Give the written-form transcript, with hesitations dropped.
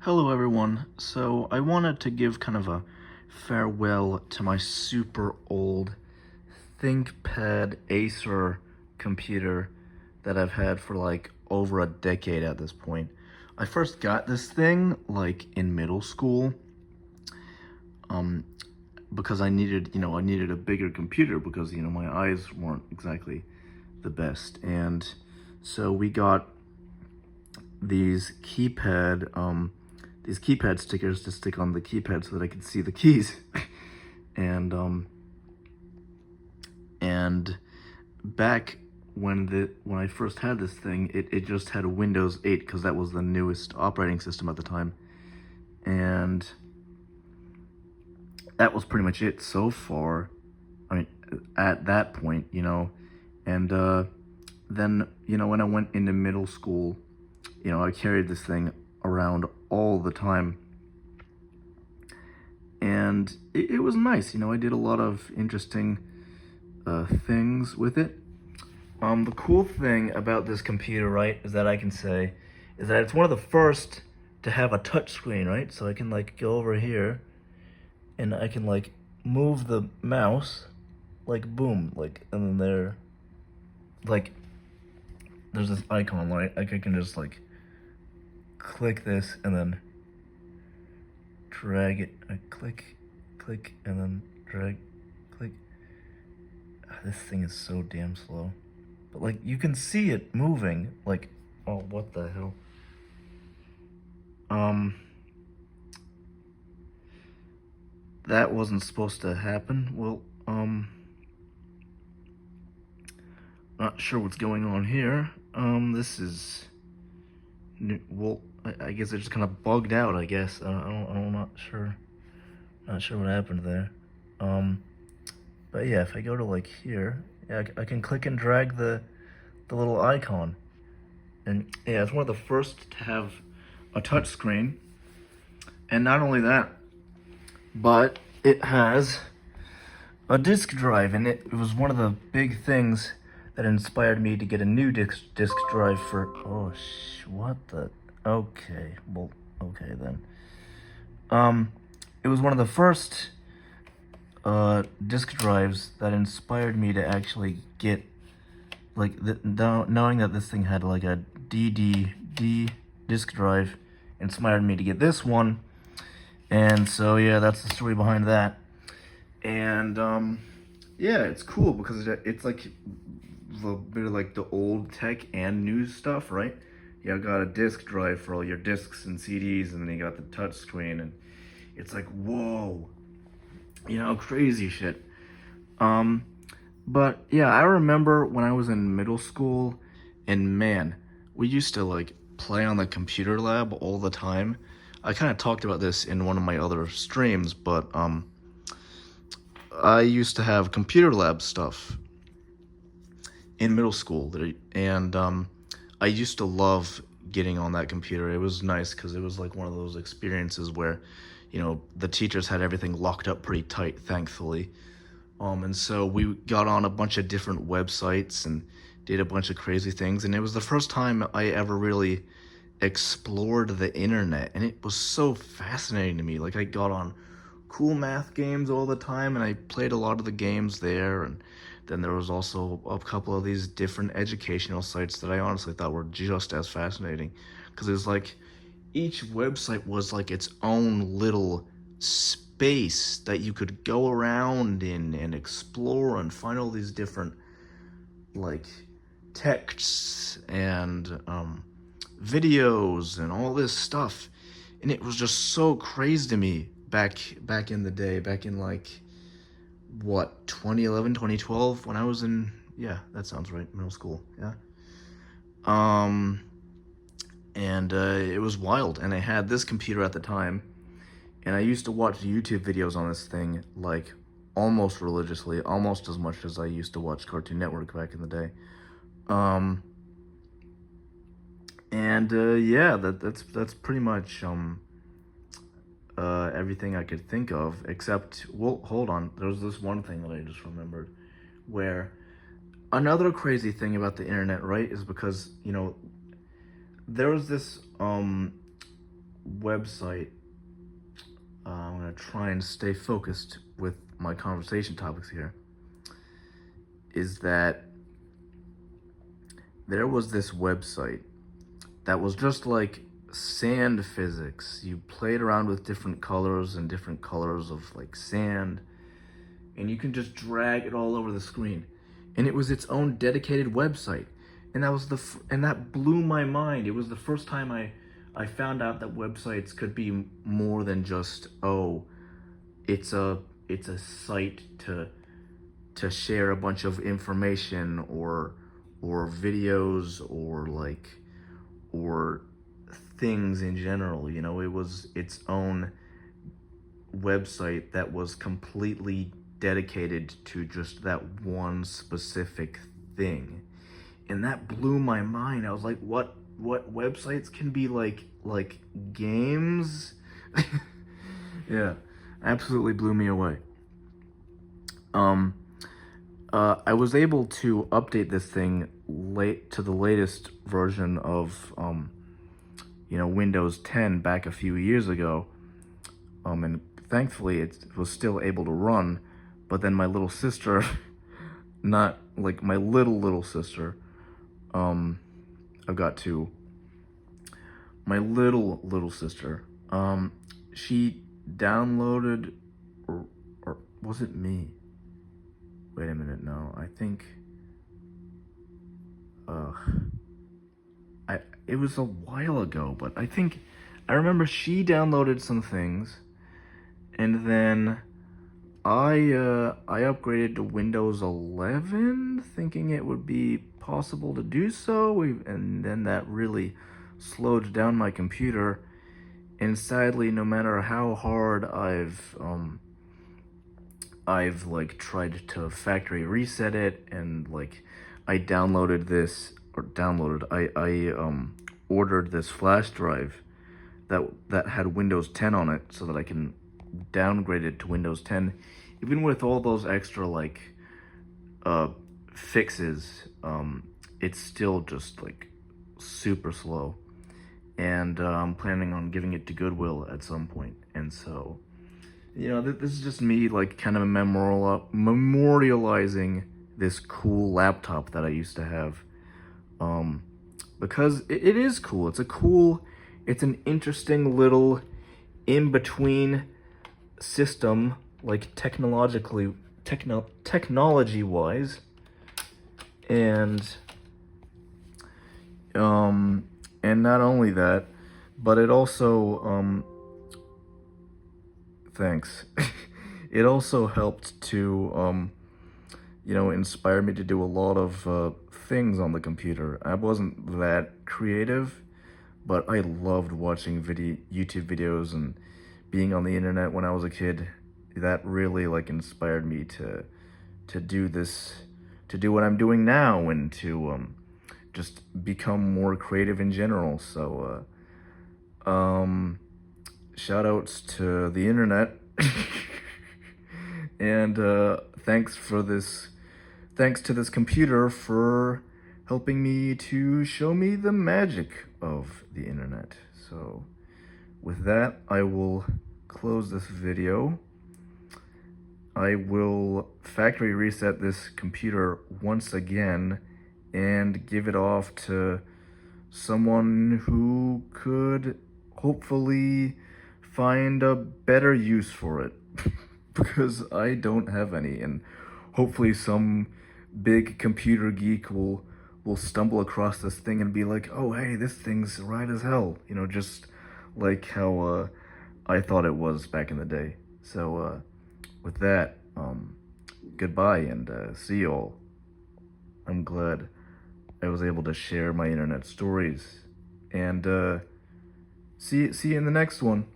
Hello everyone. So I wanted to give kind of a farewell to my super old ThinkPad Acer computer that I've had for like over a decade at this point. I first got this thing like in middle school um, because I needed a bigger computer because, my eyes weren't exactly the best. And so we got these keypad stickers to stick on the keypad so that I could see the keys. and and back when I first had this thing, it just had a Windows 8 because that was the newest operating system at the time. And that was pretty much it so far. I mean, at that point, and then, when I went into middle school, I carried this thing around all the time. And it was nice, I did a lot of interesting things with it. The cool thing about this computer, right, is that it's one of the first to have a touch screen, right? So I can like go over here and I can like move the mouse, like boom, like, and then like, there's this icon, right? Like I can just like click this and then drag it. I click, and then drag, click. This thing is so damn slow. But like, you can see it moving. Like, oh, what the hell? That wasn't supposed to happen. Well, not sure what's going on here. This is new. Well, I guess it just kind of bugged out, I guess. I'm not sure. Not sure what happened there. But yeah, if I go to like here, yeah, I can click and drag the little icon. And yeah, it's one of the first to have a touch screen. And not only that, but it has a disk drive, and it was one of the big things that inspired me to get a new disk drive for. Oh, what the? Okay, well, okay then. It was one of the first disk drives that inspired me to actually get, like, knowing that this thing had like a DD disk drive inspired me to get this one. And so yeah, that's the story behind that. And yeah, it's cool because it's like a bit of like the old tech and new stuff, right? You got a disk drive for all your discs and CDs, and then you got the touch screen, and it's like, whoa, crazy shit. But yeah, I remember when I was in middle school, and man, we used to like play on the computer lab all the time. I kind of talked about this in one of my other streams, but I used to have computer lab stuff in middle school, and I used to love getting on that computer. It was nice because it was like one of those experiences where, the teachers had everything locked up pretty tight, thankfully. And so we got on a bunch of different websites and did a bunch of crazy things. And it was the first time I ever really explored the internet. And it was so fascinating to me. Like, I got on cool math games all the time, and I played a lot of the games there. And then there was also a couple of these different educational sites that I honestly thought were just as fascinating. Because it was like, each website was like its own little space that you could go around in and explore and find all these different like texts and videos and all this stuff. And it was just so crazy to me back in the day, back in like what, 2011, 2012, when I was in, yeah, that sounds right, middle school. Yeah. And it was wild. And I had this computer at the time, and I used to watch YouTube videos on this thing like almost religiously, almost as much as I used to watch Cartoon Network back in the day. And yeah, that's pretty much everything I could think of, except, well, hold on, there's this one thing that I just remembered, where another crazy thing about the internet, right, is because, there was this website, I'm going to try and stay focused with my conversation topics here, is that there was this website that was just like sand physics. You played around with different colors and different colors of like sand, and you can just drag it all over the screen. And it was its own dedicated website. And that blew my mind. It was the first time I found out that websites could be more than just, oh, it's a site to share a bunch of information or videos or things in general. You know, it was its own website that was completely dedicated to just that one specific thing. And that blew my mind. I was like, what websites can be like games? Yeah, absolutely blew me away. I was able to update this thing to the latest version of Windows 10 back a few years ago. And thankfully it was still able to run, but then my little sister, not like my little sister, I've got two. My little sister, she downloaded, or was it me? Wait a minute, no, I think, it was a while ago, but I remember she downloaded some things, and then I upgraded to Windows 11, thinking it would be possible to do so, and then that really slowed down my computer. And sadly, no matter how hard I've like tried to factory reset it, and like I ordered this flash drive that had Windows 10 on it so that I can downgrade it to Windows 10. Even with all those extra like fixes, it's still just like super slow. And I'm planning on giving it to Goodwill at some point. And so, this is just me like kind of memorializing this cool laptop that I used to have, because it is cool. It's an interesting little in-between system, like technology-wise, and not only that, but it also thanks. It also helped to inspire me to do a lot of things on the computer. I wasn't that creative, but I loved watching YouTube videos and being on the internet when I was a kid. That really like inspired me to do this, to do what I'm doing now, and to just become more creative in general. So shout outs to the internet. And thanks to this computer for helping me to show me the magic of the internet. So with that, I will close this video. I will factory reset this computer once again and give it off to someone who could hopefully find a better use for it. Because I don't have any, and hopefully some big computer geek will stumble across this thing and be like, oh hey, this thing's right as hell, just like how I thought it was back in the day. So with that, goodbye, and see y'all. I'm glad I was able to share my internet stories, and see you in the next one.